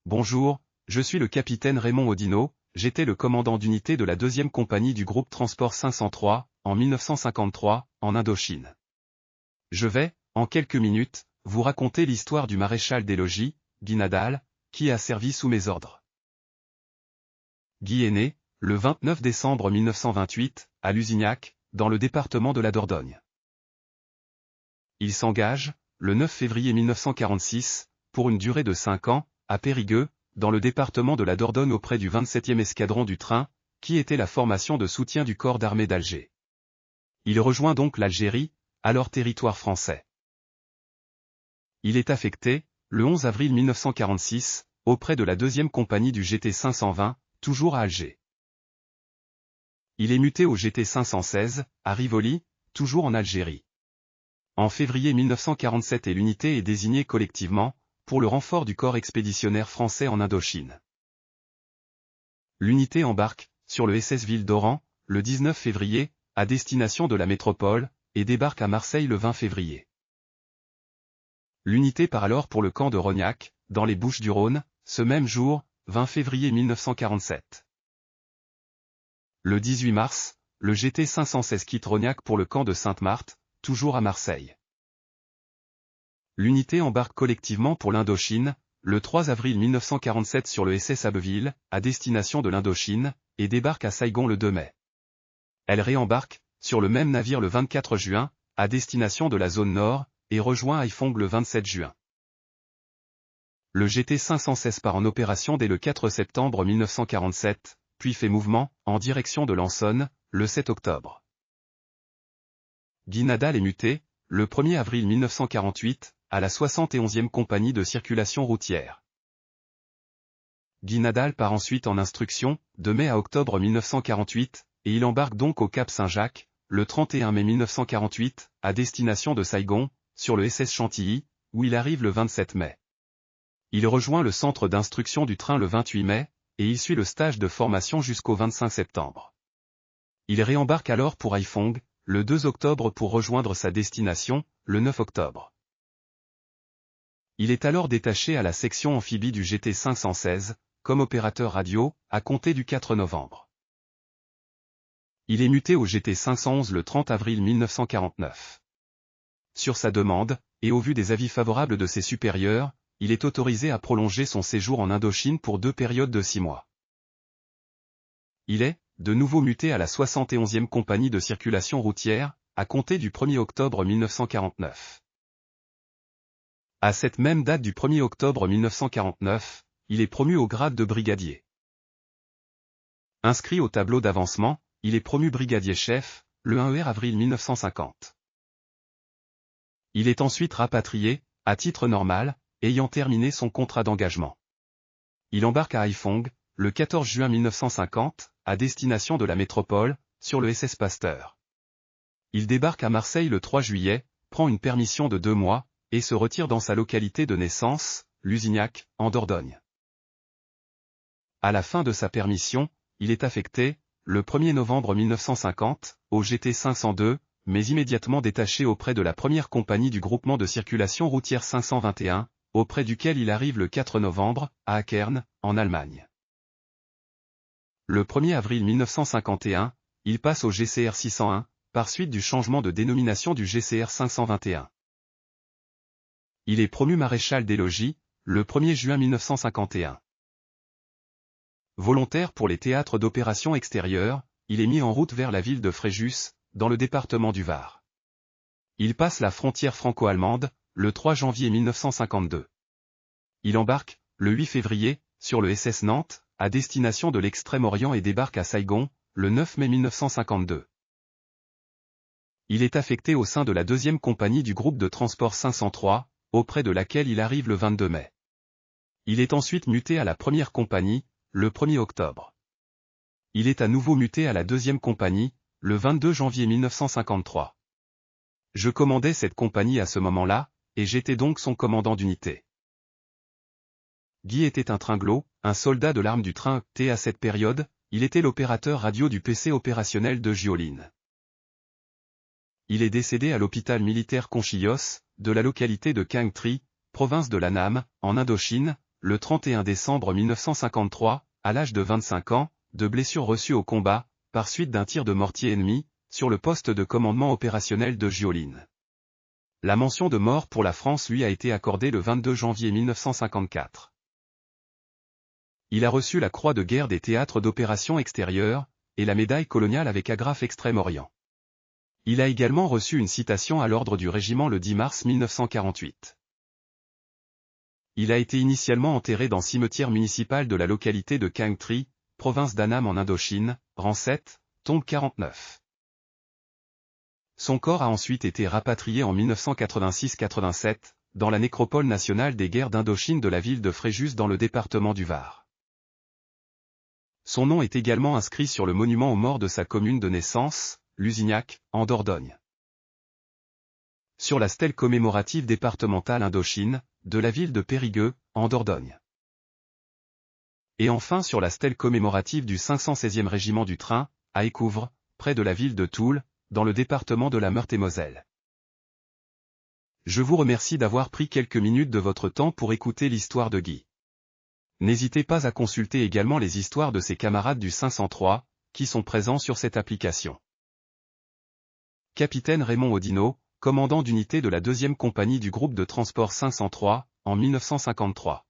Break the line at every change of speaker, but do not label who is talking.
Bonjour, je suis le capitaine Raymond Odino, j'étais le commandant d'unité de la 2e compagnie du groupe Transport 503, en 1953, en Indochine. Je vais, en quelques minutes, vous raconter l'histoire du maréchal des logis, Guy Nadal, qui a servi sous mes ordres. Guy est né, le 29 décembre 1928, à Lusignac, dans le département de la Dordogne. Il s'engage, le 9 février 1946, pour une durée de 5 ans, à Périgueux, dans le département de la Dordogne auprès du 27e escadron du train, qui était la formation de soutien du corps d'armée d'Alger. Il rejoint donc l'Algérie, alors territoire français. Il est affecté, le 11 avril 1946, auprès de la 2e compagnie du GT 520, toujours à Alger. Il est muté au GT 516, à Rivoli, toujours en Algérie. En février 1947 et l'unité est désignée collectivement, pour le renfort du corps expéditionnaire français en Indochine. L'unité embarque, sur le SS Ville d'Oran, le 19 février, à destination de la métropole, et débarque à Marseille le 20 février. L'unité part alors pour le camp de Rognac, dans les Bouches-du-Rhône, ce même jour, 20 février 1947. Le 18 mars, le GT 516 quitte Rognac pour le camp de Sainte-Marthe, toujours à Marseille. L'unité embarque collectivement pour l'Indochine, le 3 avril 1947 sur le SS Abbeville, à destination de l'Indochine, et débarque à Saigon le 2 mai. Elle réembarque, sur le même navire le 24 juin, à destination de la zone nord, et rejoint Haiphong le 27 juin. Le GT 516 part en opération dès le 4 septembre 1947, puis fait mouvement, en direction de l'Essonne, le 7 octobre. Guy Nadal est muté, le 1er avril 1948, à la 71e compagnie de circulation routière. Guy Nadal part ensuite en instruction, de mai à octobre 1948, et il embarque donc au Cap Saint-Jacques, le 31 mai 1948, à destination de Saigon, sur le SS Chantilly, où il arrive le 27 mai. Il rejoint le centre d'instruction du train le 28 mai, et il suit le stage de formation jusqu'au 25 septembre. Il réembarque alors pour Haiphong, le 2 octobre pour rejoindre sa destination, le 9 octobre. Il est alors détaché à la section amphibie du GT 516, comme opérateur radio, à compter du 4 novembre. Il est muté au GT 511 le 30 avril 1949. Sur sa demande, et au vu des avis favorables de ses supérieurs, il est autorisé à prolonger son séjour en Indochine pour 2 périodes de 6 mois. Il est, de nouveau muté à la 71e compagnie de circulation routière, à compter du 1er octobre 1949. À cette même date du 1er octobre 1949, il est promu au grade de brigadier. Inscrit au tableau d'avancement, il est promu brigadier-chef, le 1er avril 1950. Il est ensuite rapatrié, à titre normal, ayant terminé son contrat d'engagement. Il embarque à Haiphong, le 14 juin 1950, à destination de la métropole, sur le SS Pasteur. Il débarque à Marseille le 3 juillet, prend une permission de 2 mois, et se retire dans sa localité de naissance, Lusignac, en Dordogne. À la fin de sa permission, il est affecté, le 1er novembre 1950, au GT 502, mais immédiatement détaché auprès de la 1re compagnie du groupement de circulation routière 521, auprès duquel il arrive le 4 novembre, à Akern, en Allemagne. Le 1er avril 1951, il passe au GCR 601, par suite du changement de dénomination du GCR 521. Il est promu maréchal des logis, le 1er juin 1951. Volontaire pour les théâtres d'opérations extérieures, il est mis en route vers la ville de Fréjus, dans le département du Var. Il passe la frontière franco-allemande, le 3 janvier 1952. Il embarque, le 8 février, sur le SS Nantes, à destination de l'Extrême-Orient et débarque à Saigon, le 9 mai 1952. Il est affecté au sein de la 2e compagnie du groupe de transport 503, auprès de laquelle il arrive le 22 mai. Il est ensuite muté à la 1re compagnie, le 1er octobre. Il est à nouveau muté à la 2e compagnie, le 22 janvier 1953. Je commandais cette compagnie à ce moment-là, et j'étais donc son commandant d'unité. Guy était un tringlo, un soldat de l'arme du train, et à cette période, il était l'opérateur radio du PC opérationnel de Gioline. Il est décédé à l'hôpital militaire Conchillos, de la localité de Kangtri, province de l'Annam, en Indochine, le 31 décembre 1953, à l'âge de 25 ans, de blessures reçues au combat, par suite d'un tir de mortier ennemi, sur le poste de commandement opérationnel de Jioline. La mention de mort pour la France lui a été accordée le 22 janvier 1954. Il a reçu la Croix de guerre des théâtres d'opérations extérieures, et la médaille coloniale avec agrafe Extrême-Orient. Il a également reçu une citation à l'ordre du régiment le 10 mars 1948. Il a été initialement enterré dans le cimetière municipal de la localité de Kang Tri, province d'Annam en Indochine, rang 7, tombe 49. Son corps a ensuite été rapatrié en 1986-87, dans la nécropole nationale des guerres d'Indochine de la ville de Fréjus dans le département du Var. Son nom est également inscrit sur le monument aux morts de sa commune de naissance, Lusignac, en Dordogne. Sur la stèle commémorative départementale Indochine, de la ville de Périgueux, en Dordogne. Et enfin sur la stèle commémorative du 516e régiment du train, à Écouvres, près de la ville de Toul, dans le département de la Meurthe-et-Moselle. Je vous remercie d'avoir pris quelques minutes de votre temps pour écouter l'histoire de Guy. N'hésitez pas à consulter également les histoires de ses camarades du 503, qui sont présents sur cette application. Capitaine Raymond Audineau, commandant d'unité de la 2e compagnie du groupe de transport 503, en 1953.